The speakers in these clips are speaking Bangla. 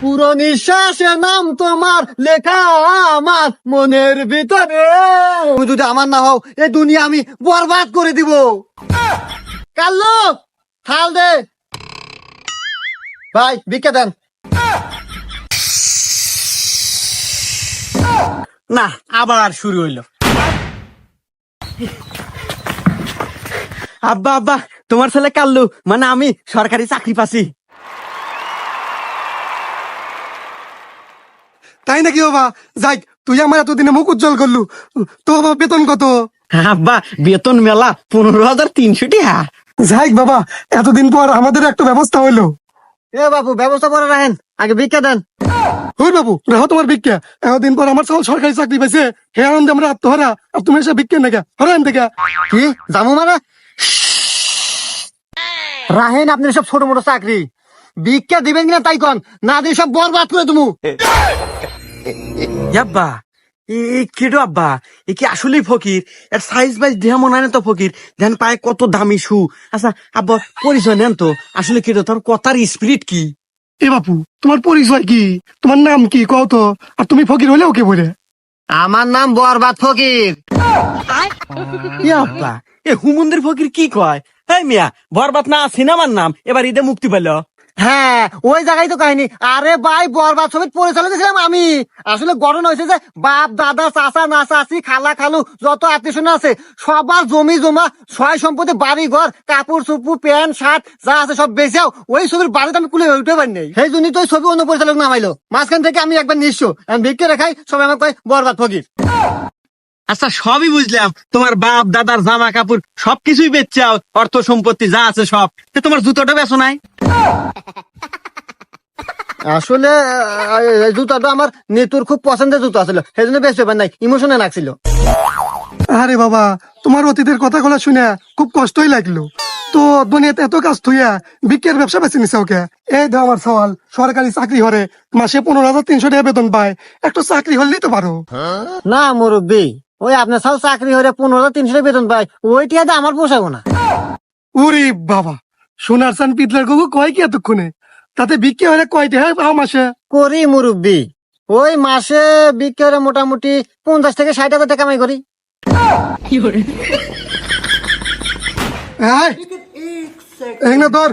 পুরো নিঃশ্বাসে নাম তোমার লেখা আমার মনের ভিতরে। তুমি যদি আমার না হও এই দুনিয়া আমি বরবাদ করে দিব। কাল্লু থাল দে ভাই, ভিক্ষা দেন। না, আবার শুরু হইলো। আব্বা আব্বা, তোমার ছেলে কাল্লু মানে আমি সরকারি চাকরি পাচ্ছি। তাই নাকি বাবা? যাই, তুই আমার এতদিনে মুখ উজ্জ্বল করলু। তো বাবা বেতন কত? আব্বা বেতন মেলা 15,300 টাকা। যাই বাবা, এতদিন পর আমাদের একটা ব্যবস্থা হইলো। এ বাবু ব্যবস্থা করে রাখেন, আগে ভিক্ষা দেন। ওই বাবু রাহো তোমার ভিক্ষা। এতদিন পর আমার সব সরকারি চাকরি পাইছে, হে আনন্দে আমরা আত্মহারা, আর তুমি এসে ভিক্ষা নাকি হরান থেকে। কি জামু মানে রাহেন আপনি সব ছোট মোটো চাকরি ভিক্ষা দিবেন কিনা তাই কন, না দিয়ে সব বরবাদ করে তুমি। আব্বা কেডো আব্বা, এ কি আসলেই ফকির? এর সাইজ বাইজ দেহ মনে হয় না তো ফকির। দেন পায়ে কত দামি শু। আচ্ছা আব্বা পরিচয় নেন তো, আসলে কেডো তোর কথার স্পিরিট কি? এ বাপু, তোমার পরিচয় কি? তোমার নাম কি কও তো? আর তুমি ফকির হলেও কে বলে? আমার নাম বরবাদ ফকির। আব্বা এ হুমন্দির ফকির কি কয়? এই মিয়া, বরবাদ না সিনেমার নাম এবার ঈদে মুক্তি পেল। হ্যাঁ ওই জায়গায় তো কাহিনী। আরে ভাই বরবাদ ছবির পরিচালক ছিলাম আমি। আসলে গঠন হয়েছে যে বাপ দাদা চাচা না চাচি খালা খালু যত আত্মীয় স্বজন আছে সবার জমি জমা সয় সম্পত্তি বাড়ি ঘর কাপড় চুপু প্যান্ট শার্ট যা আছে সব বেচাও ওই ছবির বাড়িতে আমি কুলে উঠতে পারি নাই। সেই জন্যই তো ওই ছবি অন্য পরিচালক নামাইলো। মাঝখান থেকে আমি একবার নিঃস্ব, আমি ভিক্ষে রেখাই, সবাই আমাকে কয় বরবাদ ফকির। আচ্ছা সবই বুঝলাম, তোমার বাপ দাদার জামা কাপড় সবকিছুই বেচাও, অর্থ সম্পত্তি যা আছে সব। তোমার জুতোটা বেচো নাই? আসলে এই জুতাটা আমার নেতুর খুব পছন্দের জুতো ছিল, সেই জন্য বেশ ব্যাপার নাই, ইমোশনে লাগছিল। আরে বাবা, তোমার অতীতের কথাগুলো শুনে খুব কষ্টই লাগলো। তো দুনিয়াতে এত কাজ থুইয়া বিক্রির ব্যবসা বেছে নিছে ওকে। এই দাও আমার সওয়াল, সরকারি চাকরি হরে মাসে 15,300 টাকা বেতন পায়, একটু চাকরি হলেই তো পারো। না মুরব্বী, ওই আপনার সব চাকরি হলে 15,300 বেতন পায়, ওই টিয়াতে আমার পোষাবো না। উরি বাবা, সোনার চান পিতলার গবু কয় কি এতক্ষণে? তাতে বিক্রি হলে কয় টাকা পাও মাসে? করি মুরব্বী, ওই মাসে বিক্রি হলে মোটামুটি 50 থেকে 60 হাজার টাকা কামাই করি। এই না তোর,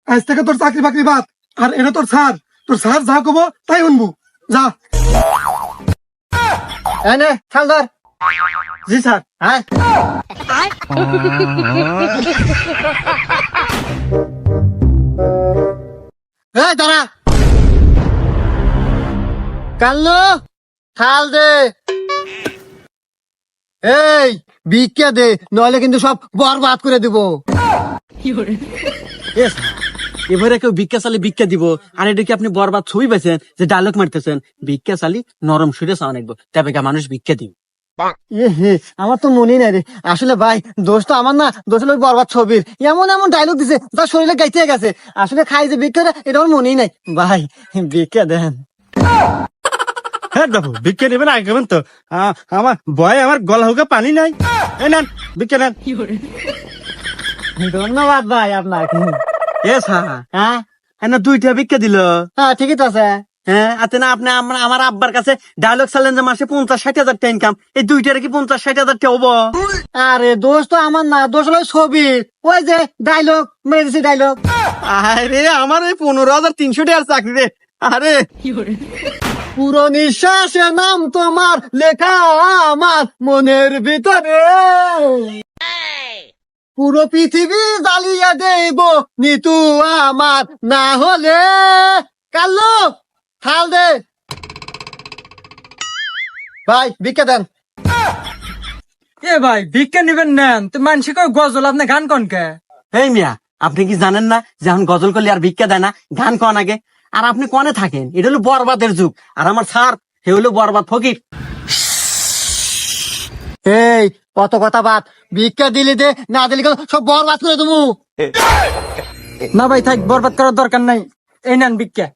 আজ থেকে তোর চাকরি বাকরি বাদ। আর এটা তোর স্যার যা কব তাই শুনবো। যা। এনে ছাল ধর। জি স্যার। হ্যাঁ এই দাঁড়া, কাল্লু থাল দে। এই ভিক্ষা দে, নইলে কিন্তু সব বরবাদ করে দিব। এবারে কেউ ভিক্ষা চালি ভিক্ষা দিব, আর এটা কি আপনি বরবাদ ছবি পাইছেন যে ডায়লগ মারতেছেন? ভিক্ষা চালি নরম সুরে চাওয়া নাকবো, তবে মানুষ ভিক্ষা দিব। আমার তো মনেই নাই রে। আসলে ভাই দোষ তো আমার না, দোষ হলো ওই বরবাদ ছবির। এমন এমন ডায়লগ দিছে যা শরীরে গাইতে গেছে। আসলে খাই যে ভিক্ষা, এটা আমার মনেই নাই। ভাই ভিক্ষা দেন। হ্যাঁ দেখো, ভিক্ষা নেবেন আগে তো। আমার ভয় আমার গলা হুকে পানি নাই। এই নেন ভিক্ষা নেন। ধন্যবাদ ভাই আপনাকে। এ স্যার, হ্যাঁ না 2টা ভিক্ষা দিল। হ্যাঁ ঠিকই তো আছে। হ্যাঁ আতে না আপনি আমার আব্বার কাছে ডায়লগ চালেন যে মাসে 50-60 হাজার টাকা ইনকাম, এই 2টার কি 50-60 হাজার টাকা হবো? আরে দোষ তো আমার না, দোষ হলো ছবির। ওই যে ডায়লগ মেরে দিছি ডায়লগ। আরে আমার ওই 15,300 টাকার চাকরি রে। আরে পুরো নিঃশ্বাসে নাম তোমার লেখা আমার মনের ভিতরে। পুরো পৃথিবী জ্বালিয়ে দেব নিতু আমার না হলে। কাল্লু থাল দে ভাই, ভিক্ষা দেন। এ ভাই ভিক্ষা নিবেন নেন তো, মানুষে কয় গজল, আপনি গান কন কে? এই মিয়া, আপনি কি জানেন না যে এখন গজল করলে আর ভিক্ষা দেয় না, গান কন আগে? আর আপনি কনে থাকেন? এটা হলো বরবাদের যুগ, আর আমার স্যার সে হলো বরবাদ ফকির। এই কত কথা বাদ, ভিক্ষা দিলি দে, না দিলি সব বরবাদ করে দেবো। না ভাই থাক, বরবাদ করার দরকার নাই, এই নেন ভিক্ষা।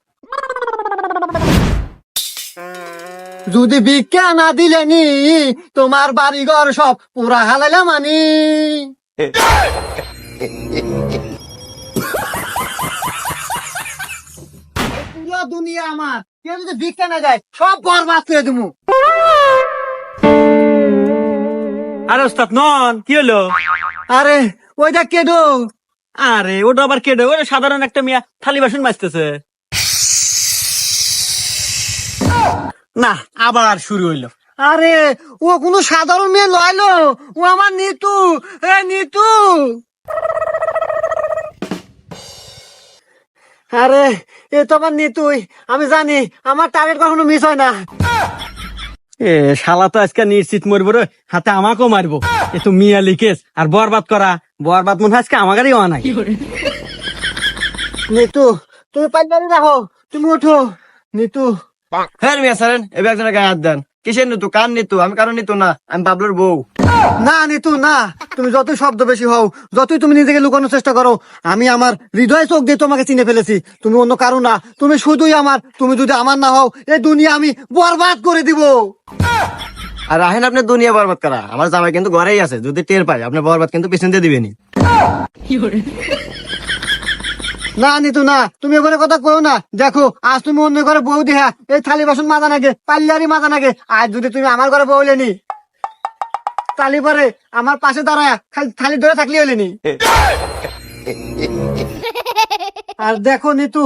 যদি ভিক্ষা না দিলে নি তোমার বাড়ি ঘর সব পুরা হালাইলাম মানি। পুরা দুনিয়া আমার, কেউ যদি ভিক্ষা না যায় সব বরবাদ করে দেবো। আরে ওস্তাদ নন কি হলো? আরে ওইটা কেডো? আরে ওটা আবার কেডে? ওটা সাধারণ একটা মিয়া থালি বাসন মাজতেছে। না, আবার শুরু হইলো। আরে ও কোনো সাধারণ মেয়ে লয়লো, ও আমার নিতু। এ নিতু, আরে এ তো আমার নিতুই। আমি জানি আমার টার্গেট কখনো মিস হয় না। এ শালা তো আজকে নিশ্চিত মরবো রে, হাতে আমাকেও মারবো। এ তো মিয়া লিকেস আর বরবাদ করা, বরবাদ মনে হয় আজকে আমাদেরই হওয়া নাই। নিতু তুমি পাইলারি রাখো, তুমি ওঠো। নিতু, হ্যাঁ মিয়া সারেন এবার একজনের গায়ে হাত দেন। কিসের নিতু? কার নিতু? আমি কারো নিতু না, আমি বাবলুর বউ। না নিতু না, তুমি যতই শব্দ বেশি হও, যতই তুমি নিজেকে লুকানোর চেষ্টা করো, আমি আমার হৃদয় চোখ দিয়ে তোমাকে চিনে ফেলেছি। তুমি অন্য কারো না, তুমি শুধুই আমার। তুমি যদি আমার না হও, এই দুনিয়া আমি বরবাদ করে দিব। আর রাহেন আপনি দুনিয়া বরবাদ করা, আমার জামাই কিন্তু ঘরেই আছে, যদি টের পাই আপনি বরবাদ কিন্তু পিছন দিয়ে দিবেনি। না নিতু না, তুমি ওখানে কথা কও না। দেখো আজ তুমি অন্য ঘরে বউ দেহা এই থালি বাসন মাজা নাগে, পাল্লারি মাজা নাগে। আজ যদি তুমি আমার ঘরে বউ লেনি, তালি পরে আমার পাশে দাঁড়ায় খালি থালি ধরে থাকলে হলেনি। আর দেখো নিতু,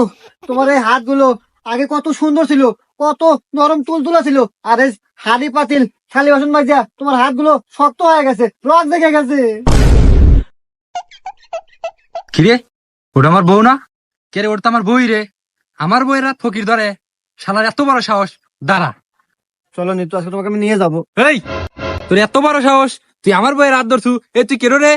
তোমার এই হাতগুলো আগে কত সুন্দর ছিল, কত নরম তুলতুলা ছিল। আর এই হাড়ি পাতিল থালি বাসন মাজিয়া তোমার হাতগুলো শক্ত হয়ে গেছে, রক দেখে গেছে। কিরে, ওটা আমার বউ না? কে রে? ওটা তো আমার বই রে। আমার বইয়ের রাত ফকির ধরে, শালার এত বড় সাহস! দাঁড়া, চলো নিতু, আজকে তোমাকে আমি নিয়ে যাবো। এই তোর এত বড় সাহস, তুই আমার বইয়ের রাত ধরছু? এ তুই কেরো রে?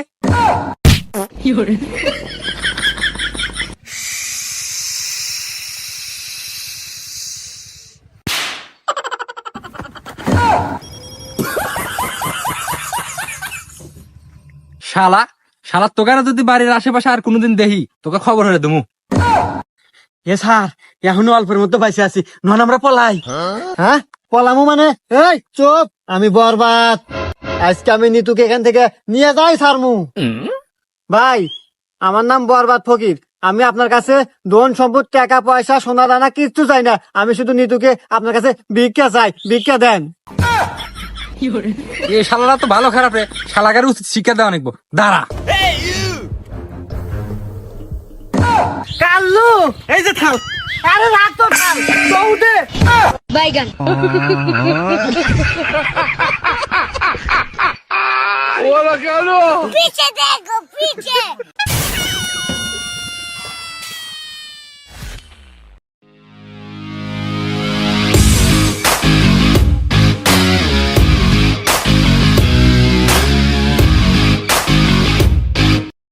শালা শালা তোকে যদি বাড়ির আশেপাশে আর কোনোদিন দেখি, তোকে খবর হলে দেবো। এ স্যার, এখনো অল্পের মধ্যে পাইছে আছি, নন আমরা পলাই। হ্যাঁ পলামু মানে? এই চুপ, আমি বরবাদ। আজকে আমি নিতুকে এখান থেকে নিয়ে যাই ছাড়মু। ভাই, আমার নাম বরবাদ ফকির। আমি আপনার কাছে ধন সম্পদ, টাকা পয়সা, সোনা দানা কিচ্ছু চাই না। আমি শুধু নিতুকে আপনার কাছে ভিক্ষা চাই, ভিক্ষা দেন। এ শালারা তো ভালো খারাপ রে, শালাকার উচিত শিক্ষা দেওয়া অনেক। দাঁড়া, কাল্লু, এই যে থাম। আরে রাখ তো, থাম, দৌড়ে। Baigan. Piche, Diego, piche.